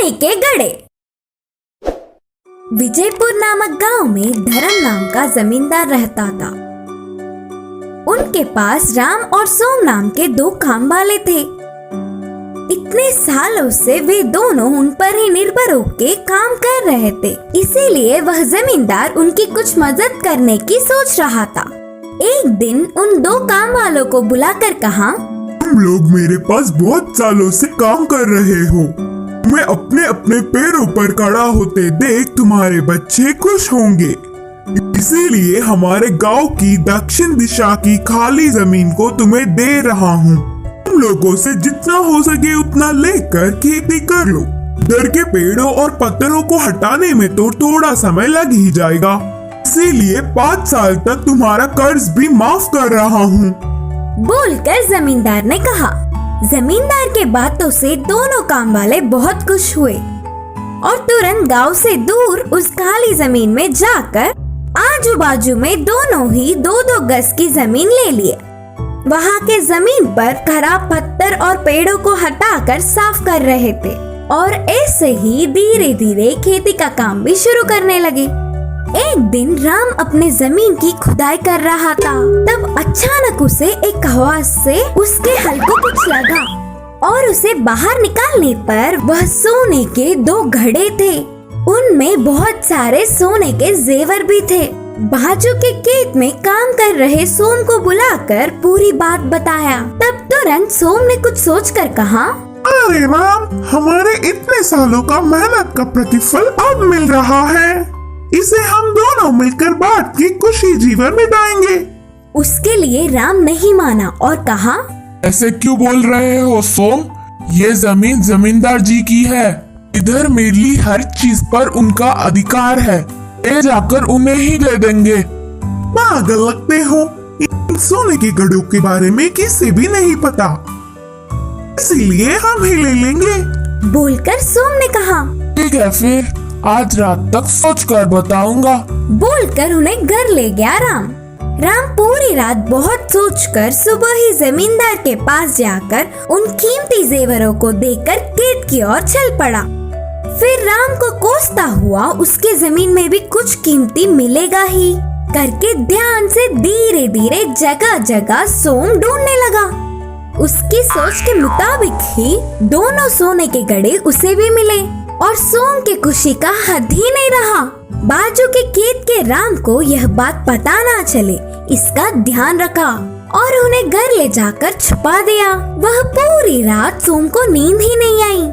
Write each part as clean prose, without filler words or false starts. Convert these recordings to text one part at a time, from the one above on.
सोने के घड़े। विजयपुर नामक गांव में धर्म नाम का जमींदार रहता था। उनके पास राम और सोम नाम के दो काम वाले थे। इतने सालों से वे दोनों उन पर ही निर्भर होकर काम कर रहे थे, इसीलिए वह जमींदार उनकी कुछ मदद करने की सोच रहा था। एक दिन उन दो काम वालों को बुलाकर कहा, तुम लोग मेरे पास बहुत सालों से काम कर रहे हो। मैं अपने अपने पैरों पर खड़ा होते देख तुम्हारे बच्चे खुश होंगे, इसीलिए हमारे गांव की दक्षिण दिशा की खाली जमीन को तुम्हें दे रहा हूँ। तुम लोगों से जितना हो सके उतना लेकर खेती कर लो। इधर के पेड़ों और पत्थरों को हटाने में तो थोड़ा समय लग ही जाएगा, इसीलिए 5 साल तक तुम्हारा कर्ज भी माफ कर रहा हूँ। बोलकर जमींदार ने कहा। जमींदार के बातों से दोनों काम वाले बहुत खुश हुए और तुरंत गांव से दूर उस खाली जमीन में जाकर आजू बाजू में दोनों ही 2-2 गज की जमीन ले लिए। वहाँ के जमीन पर खराब पत्थर और पेड़ों को हटाकर साफ कर रहे थे और ऐसे ही धीरे धीरे खेती का काम भी शुरू करने लगे। एक दिन राम अपने जमीन की खुदाई कर रहा था, तब अचानक उसे एक आवाज से उसके हल को कुछ लगा और उसे बाहर निकालने पर वह सोने के 2 घड़े थे। उनमें बहुत सारे सोने के जेवर भी थे। बाजू के खेत में काम कर रहे सोम को बुलाकर पूरी बात बताया। तब तुरंत सोम ने कुछ सोचकर कहा, अरे राम, हमारे इतने सालों का मेहनत का प्रतिफल अब मिल रहा है। इसे हम दोनों मिलकर बांट के खुशी जीवन बिताएंगे। उसके लिए राम नहीं माना और कहा, ऐसे क्यों बोल रहे हो सोम? ये जमीन जमींदार जी की है। इधर मेरी हर चीज पर उनका अधिकार है। ले जाकर उन्हें ही दे देंगे। पागल लगते हो, इन सोने के घड़ों के बारे में किसी भी नहीं पता, इसीलिए हम ही ले लेंगे। बोलकर सोम ने कहा, ठीक है, फिर आज रात तक सोच कर बताऊंगा। बोलकर उन्हें घर ले गया राम। राम पूरी रात बहुत सोचकर सुबह ही जमींदार के पास जाकर उन कीमती जेवरों को देकर खेत की ओर चल पड़ा। फिर राम को कोसता हुआ उसके जमीन में भी कुछ कीमती मिलेगा ही करके ध्यान से धीरे धीरे जगह जगह सोम ढूंढने लगा। उसकी सोच के मुताबिक ही दोनों सोने के घड़े उसे भी मिले और सोम की खुशी का हद ही नहीं रहा। बाजू के खेत के राम को यह बात पता ना चले, इसका ध्यान रखा और उन्हें घर ले जाकर छुपा दिया। वह पूरी रात सोम को नींद ही नहीं आई।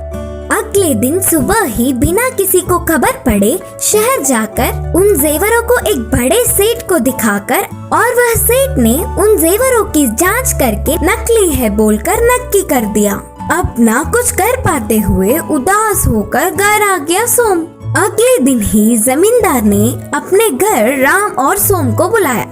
अगले दिन सुबह ही बिना किसी को खबर पड़े शहर जाकर उन जेवरों को एक बड़े सेठ को दिखाकर और वह सेठ ने उन जेवरों की जांच करके नकली है बोलकर नक्की कर दिया। अब ना कुछ कर पाते हुए उदास होकर घर आ गया सोम। अगले दिन ही जमींदार ने अपने घर राम और सोम को बुलाया।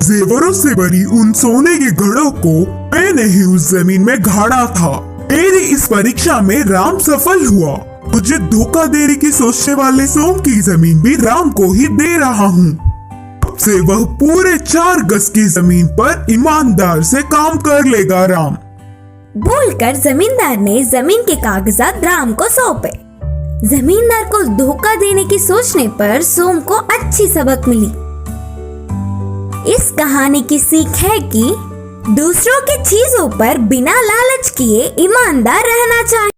जेवरों से भरी उन सोने के घड़ों को मैंने ही उस जमीन में गाड़ा था। मेरी इस परीक्षा में राम सफल हुआ। मुझे धोखा देने की सोचने वाले सोम की जमीन भी राम को ही दे रहा हूँ। अब से वह पूरे 4 गज की जमीन पर ईमानदार से काम कर लेगा राम। बोलकर जमींदार ने जमीन के कागजात राम को सौंपे। जमींदार को धोखा देने की सोचने पर सोम को अच्छी सबक मिली। इस कहानी की सीख है कि दूसरों की चीजों पर बिना लालच किए ईमानदार रहना चाहिए।